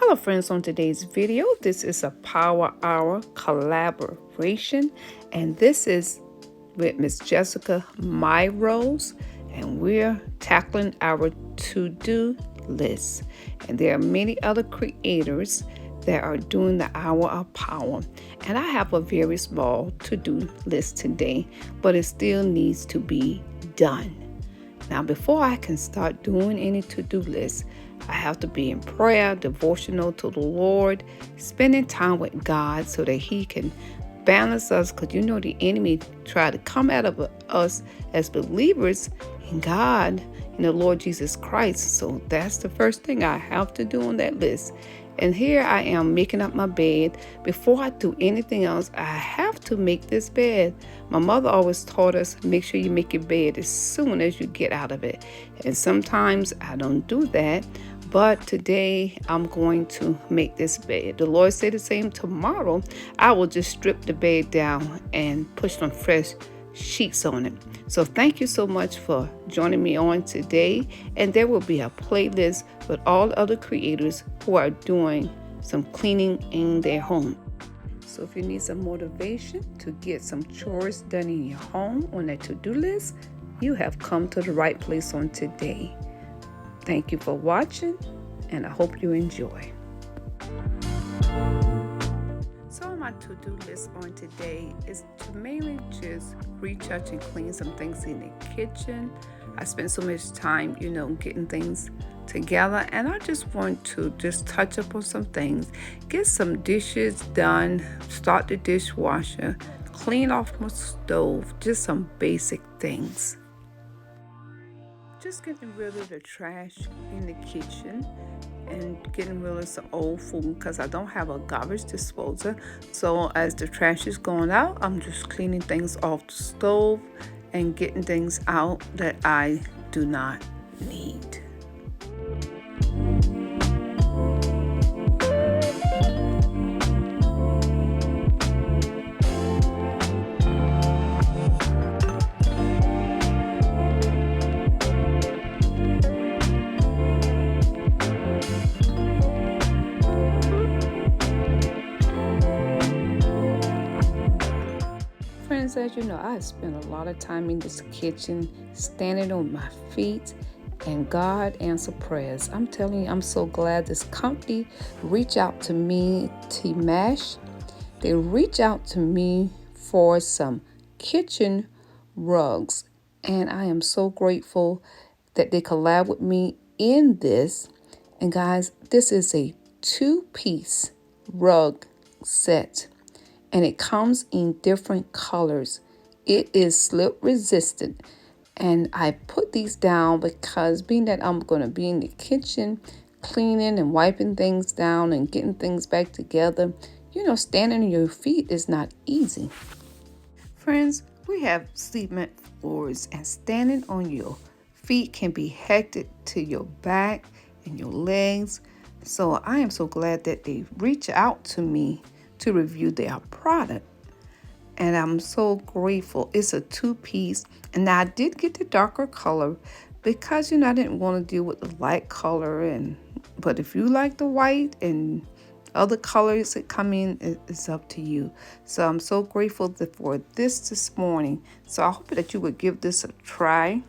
Hello friends, on today's video, this is a Power Hour collaboration, and this is with Miss Jessica Rose, and we're tackling our to-do list. And there are many other creators that are doing the Hour of Power, and I have a very small to-do list today, but it still needs to be done. Now, before I can start doing any to-do list, I have to be in prayer, devotional to the Lord, spending time with God so that He can balance us. Because you know the enemy try to come out of us as believers in God, in the Lord Jesus Christ. So that's the first thing I have to do on that list. And here I am making up my bed. Before I do anything else, I have to make this bed. My mother always taught us, make sure you make your bed as soon as you get out of it. And sometimes I don't do that. But today I'm going to make this bed. The Lord said the same. Tomorrow I will just strip the bed down and put some fresh sheets on it. So thank you so much for joining me on today. And there will be a playlist with all other creators who are doing some cleaning in their home. So if you need some motivation to get some chores done in your home on that to-do list, you have come to the right place on today. Thank you for watching, and I hope you enjoy. So on my to-do list on today is to mainly just retouch and clean some things in the kitchen. I spent so much time, getting things together, and I just want to just touch up on some things, get some dishes done, start the dishwasher, clean off my stove, just some basic things. Just getting rid of the trash in the kitchen and getting rid of some old food because I don't have a garbage disposal. So as the trash is going out, I'm just cleaning things off the stove and getting things out that I do not need. Friends, as you know, I spent a lot of time in this kitchen, standing on my feet, and God answered prayers. I'm telling you, I'm so glad this company reached out to me, TAMASH. They reached out to me for some kitchen rugs, and I am so grateful that they collab with me in this. And guys, this is a 2-piece rug set, and it comes in different colors. It is slip resistant, and I put these down because being that I'm going to be in the kitchen cleaning and wiping things down and getting things back together, standing on your feet is not easy. Friends, we have cement floors, and standing on your feet can be hectic to your back and your legs. So I am so glad that they reach out to me to review their product, and I'm so grateful. It's a 2-piece, and now I did get the darker color because I didn't want to deal with the light color, but if you like the white and other colors that come in, it's up to you. So I'm so grateful for this morning. So I hope that you would give this a try.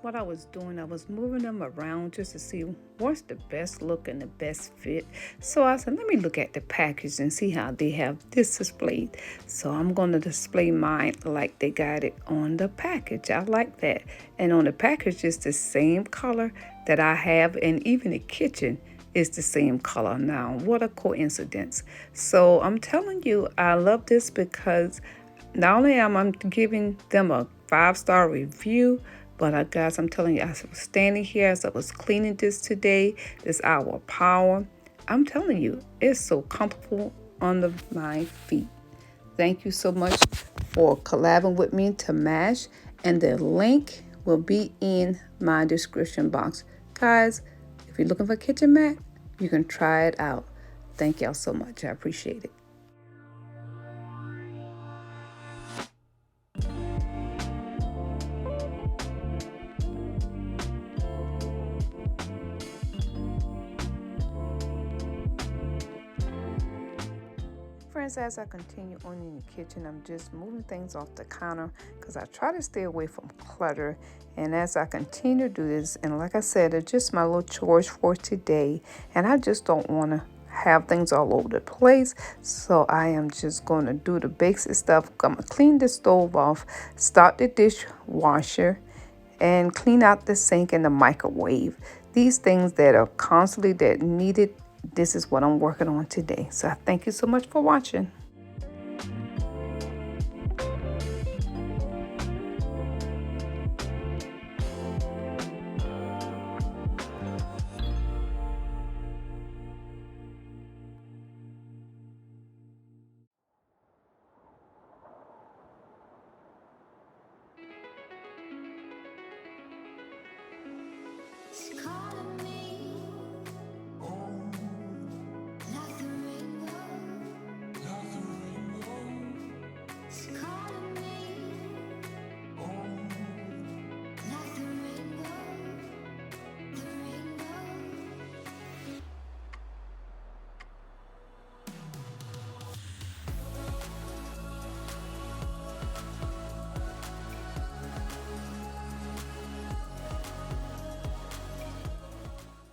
What I was doing, I was moving them around just to see what's the best look and the best fit. So I said, let me look at the package and see how they have this displayed. So I'm going to display mine like they got it on the package. I like that. And on the package, it's the same color that I have, and even the kitchen is the same color. Now, what a coincidence. So I'm telling you, I love this because not only am I giving them a 5-star review, but guys, I'm telling you, I was standing here as I was cleaning this today, this Hour of Power. I'm telling you, it's so comfortable under my feet. Thank you so much for collabing with me to TAMASH, and the link will be in my description box. Guys, if you're looking for a kitchen mat, you can try it out. Thank y'all so much. I appreciate it. friends, as I continue on in the kitchen, I'm just moving things off the counter because I try to stay away from clutter. And as I continue to do this, and like I said, it's just my little chores for today, and I just don't want to have things all over the place. So I am just going to do the basic stuff. I'm going to clean the stove off, start the dishwasher, and clean out the sink and the microwave. These things that are constantly that needed, this is what I'm working on today. So I thank you so much for watching.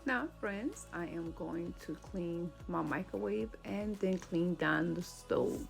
Now, friends, I am going to clean my microwave and then clean down the stove.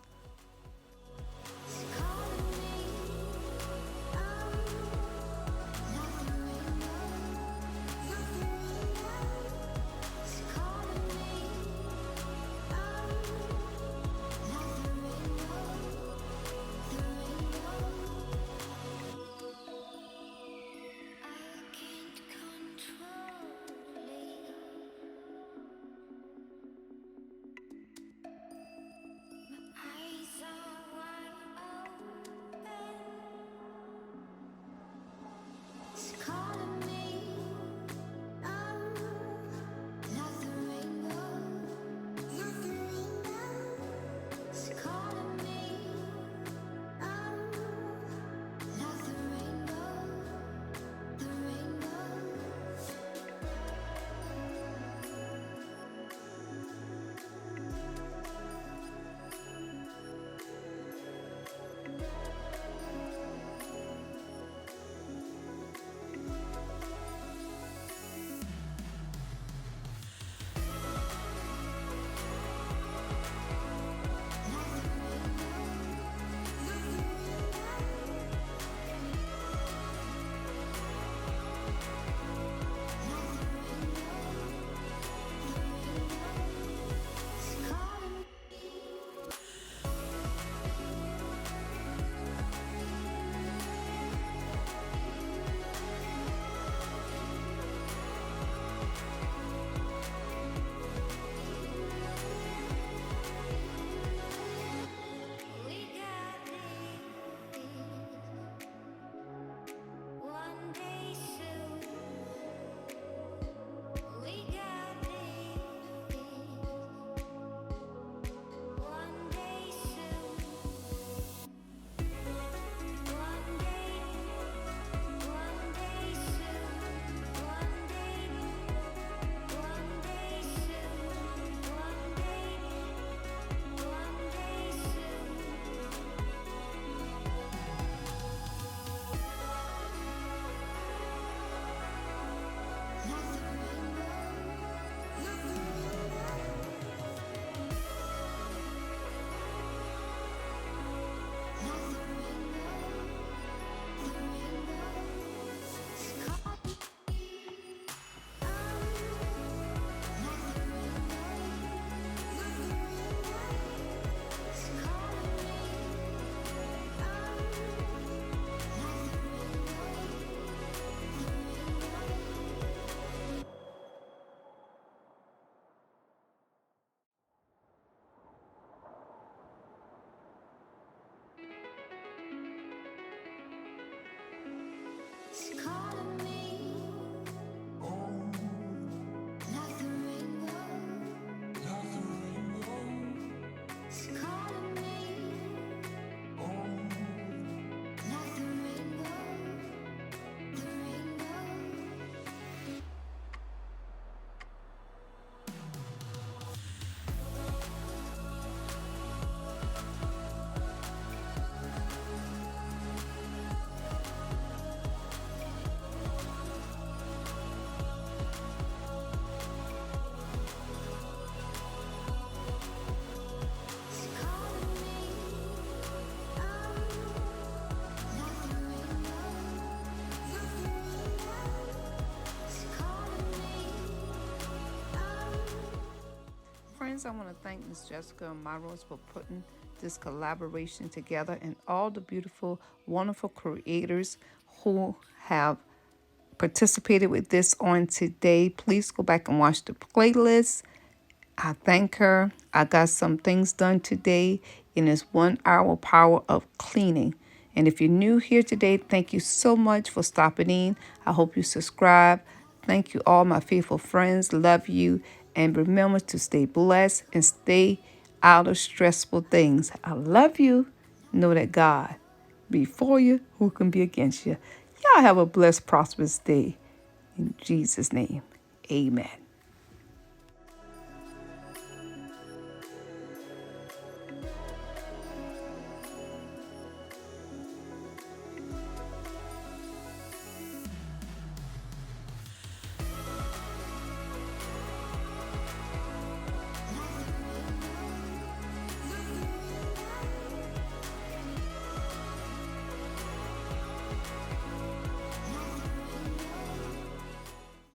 friends, I want to thank Miss Jessica and Myros for putting this collaboration together, and all the beautiful, wonderful creators who have participated with this on today. Please go back and watch the playlist. I thank her. I got some things done today in this 1 hour power of cleaning. And if you're new here today, thank you so much for stopping in. I hope you subscribe. Thank you, all my faithful friends. Love you. And remember to stay blessed and stay out of stressful things. I love you. Know that God be for you. Who can be against you? Y'all have a blessed, prosperous day. In Jesus' name, amen.